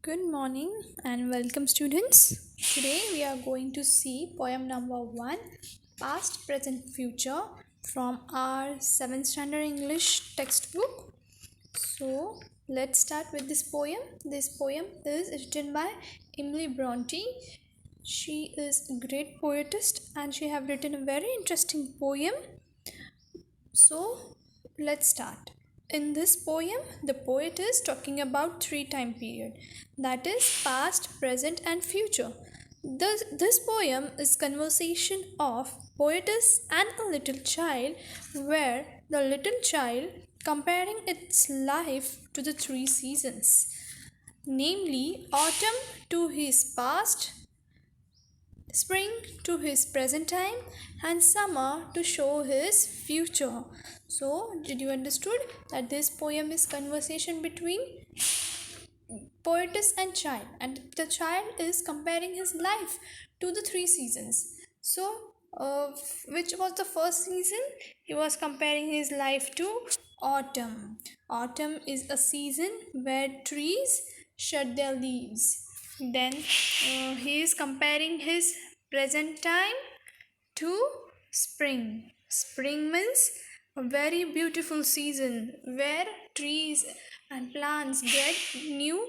Good morning and welcome, students. Today we are going to see poem number 1, Past, Present, Future, from our 7th Standard English textbook. So let's start with this poem. This poem is written by Emily Bronte. She is a great poetess and she have written a very interesting poem. So let's start. In this poem, the poet is talking about three time period, that is past, present and future. This poem is conversation of poetess and a little child, where the little child comparing its life to the three seasons, namely autumn to his past, spring to his present time, and summer to show his future. So did you understood that this poem is conversation between poetess and child, and the child is comparing his life to the three seasons. So which was the first season? He was comparing his life to autumn. Autumn is a season where trees shed their leaves. Then he is comparing his present time to spring. Spring means a very beautiful season where trees and plants get new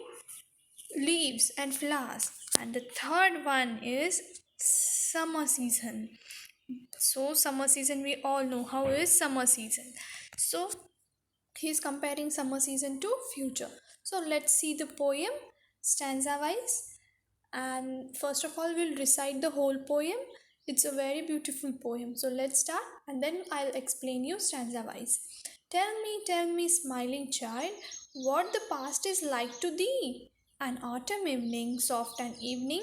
leaves and flowers. And the third one is summer season. So summer season, we all know how is summer season. So he is comparing summer season to future. So let's see the poem stanza wise, and first of all we'll recite the whole poem. It's a very beautiful poem. So let's start and then I'll explain you stanza wise. Tell me, smiling child, what the past is like to thee. An autumn evening, soft and evening,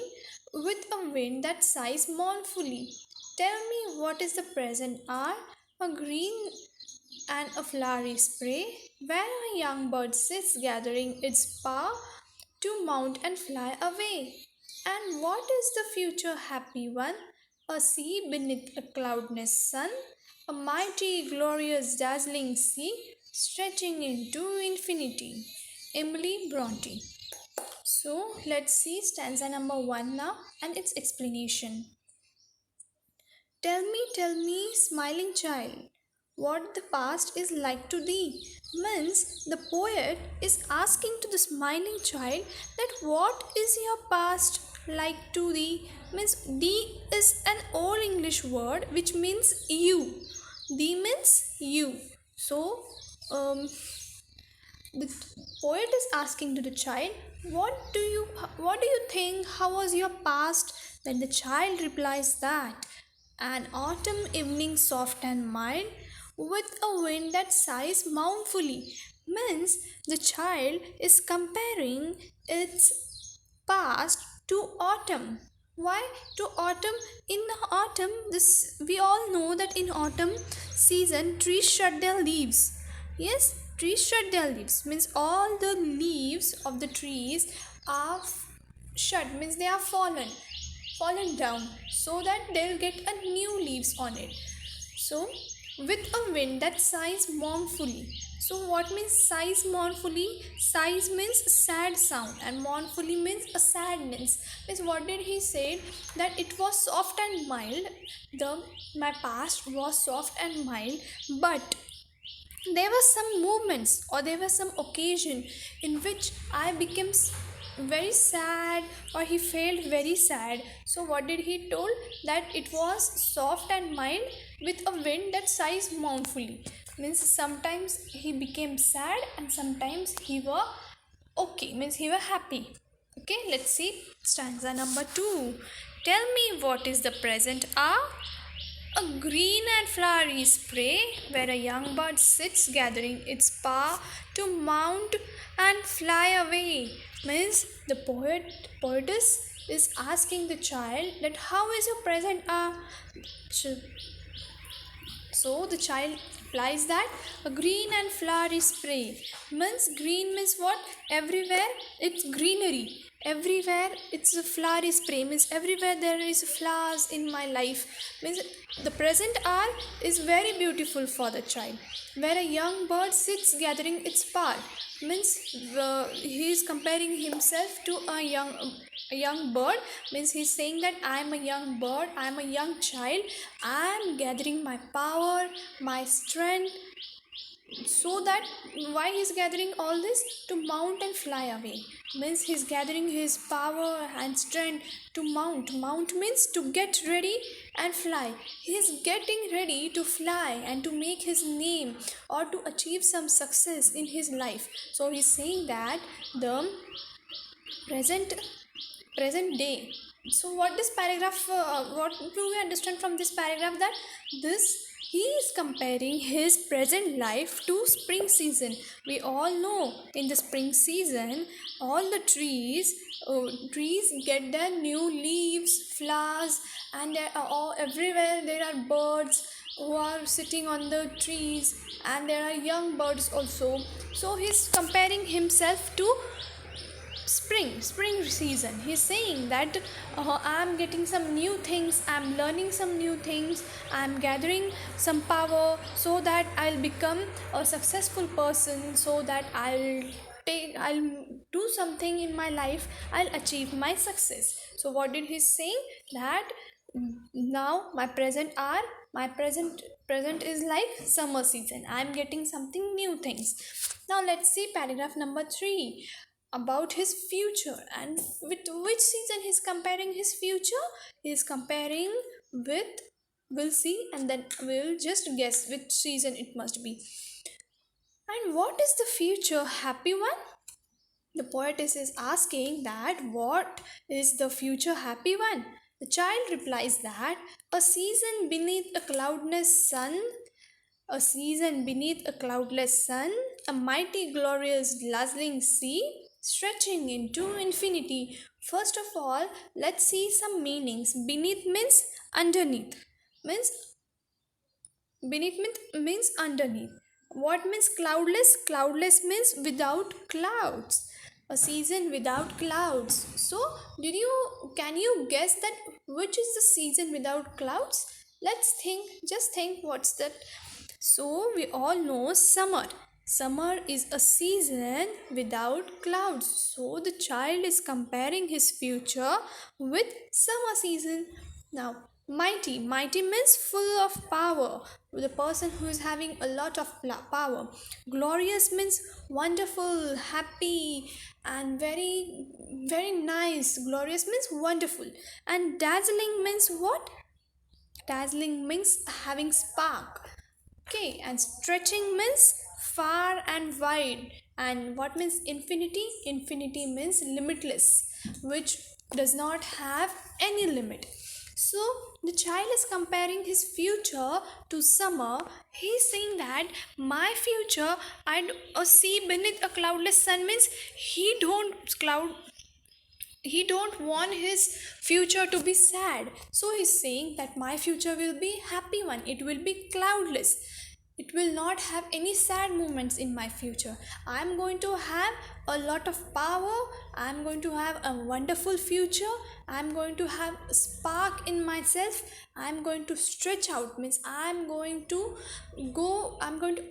with a wind that sighs mournfully. Tell me what is the present hour, a green and a flowery spray, where a young bird sits gathering its power to mount and fly away. And what is the future happy one? A sea beneath a cloudless sun, a mighty, glorious, dazzling sea stretching into infinity. Emily Bronte. So let's see stanza number 1 now and its explanation. Tell me, smiling child, what the past is like to thee. Means the poet is asking to the smiling child that what is your past like to thee. Means thee is an old English word which means you. Thee means you. So the poet is asking to the child, what do you think, how was your past? Then the child replies that an autumn evening soft and mild, with a wind that sighs mournfully. Means the child is comparing its past to autumn. Why to autumn? In the autumn, this we all know that in autumn season trees shed their leaves. Yes, trees shed their leaves means all the leaves of the trees are shed, means they are fallen down, so that they'll get a new leaves on it. So with a wind that sighs mournfully. So what means sighs mournfully? Sighs means sad sound and mournfully means a sadness. Means what did he say? That it was soft and mild. My past was soft and mild, but there were some moments or there was some occasion in which I became very sad, or he felt very sad. So what did he told? That it was soft and mild with a wind that sighs mournfully. Means sometimes he became sad and sometimes he were okay, means he were happy. Okay, let's see stanza number 2. Tell me what is the present hour, a green and flowery spray, where a young bird sits gathering its power to mount and fly away. Means the poetess is asking the child that how is your present hour. So the child replies that a green and flowery spray. Means green means what? Everywhere it's greenery. everywhere it's a flower is spray, means everywhere there is flowers in my life, means the present hour is very beautiful for the child, where a young bird sits gathering its pearl, means he is comparing himself to a young bird, means he's saying that I am a young bird, I am a young child, I am gathering my power, my strength, so that why he's gathering all this to mount and fly away, means he's gathering his power and strength to mount means to get ready and fly. He is getting ready to fly and to make his name or to achieve some success in his life. So he's saying that the present present day. So what this paragraph, what do we understand from this paragraph, that this he is comparing his present life to spring season. We all know in the spring season all the trees get their new leaves, flowers, and there are all everywhere there are birds who are sitting on the trees, and there are young birds also. So he's comparing himself to spring season. He's saying that I'm getting some new things, I'm learning some new things, I'm gathering some power, so that I'll become a successful person, so that I'll do something in my life, I'll achieve my success. So what did he say? That now my present are my present is like summer season, I'm getting something new things. Now let's see paragraph number 3 about his future, and with which season he's comparing his future. He's comparing with, we'll see and then we'll just guess which season it must be. And what is the future happy one? The poetess is asking that what is the future happy one? The child replies that a season beneath a cloudless sun, a season beneath a cloudless sun, a mighty glorious dazzling sea stretching into infinity. First of all, let's see some meanings. Beneath means underneath. Means beneath means underneath. What means cloudless? Cloudless means without clouds. A season without clouds. So, can you guess that which is the season without clouds? Let's think, just think what's that. So, we all know summer. Summer is a season without clouds. So, the child is comparing his future with summer season. Now, mighty. Mighty means full of power. The person who is having a lot of power. Glorious means wonderful, happy, and very, very nice. Glorious means wonderful. And dazzling means what? Dazzling means having spark. Okay, and stretching means far and wide. And what means infinity? Infinity means limitless, which does not have any limit. So the child is comparing his future to summer. He's saying that my future and a sea beneath a cloudless sun means he don't want his future to be sad. So he's saying that my future will be happy one, it will be cloudless, it will not have any sad moments in my future. I'm going to have a lot of power, I'm going to have a wonderful future, I'm going to have a spark in myself, I'm going to stretch out, means I'm going to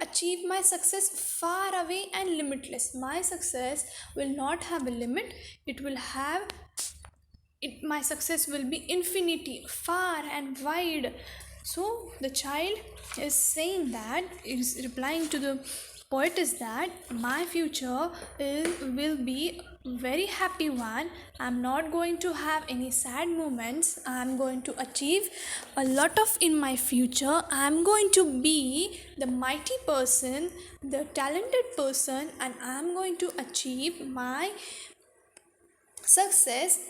achieve my success far away and limitless. My success will not have a limit, my success will be infinity, far and wide. So the child is saying that, is replying to the poet, is that my future will be very happy one, I'm not going to have any sad moments, I'm going to achieve a lot of in my future, I'm going to be the mighty person, the talented person, and I'm going to achieve my success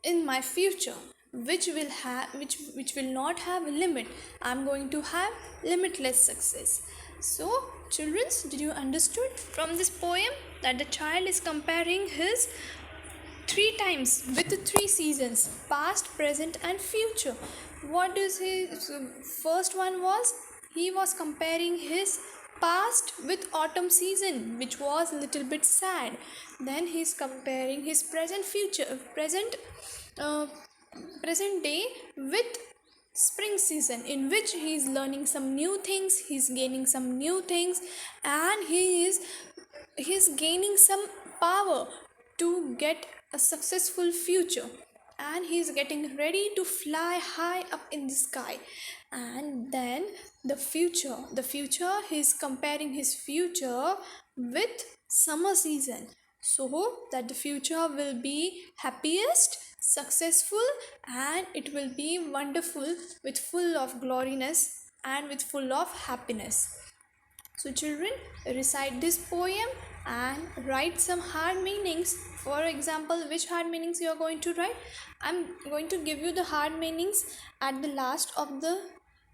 in my future, which will not have a limit. I'm going to have limitless success. So children, did you understood from this poem that the child is comparing his 3 times with the 3 seasons, past, present and future? What is his first one was, he was comparing his past with autumn season, which was a little bit sad. Then he's comparing his uh, present day with spring season, in which he is learning some new things, he's gaining some new things, and he's gaining some power to get a successful future, and he's getting ready to fly high up in the sky. And then the future he's comparing his future with summer season, so that the future will be happiest, successful, and it will be wonderful, with full of gloriness and with full of happiness. So, children, recite this poem and write some hard meanings. For example, which hard meanings you are going to write? I'm going to give you the hard meanings at the last of the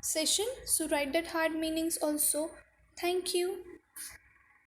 session. So, write that hard meanings also. Thank you.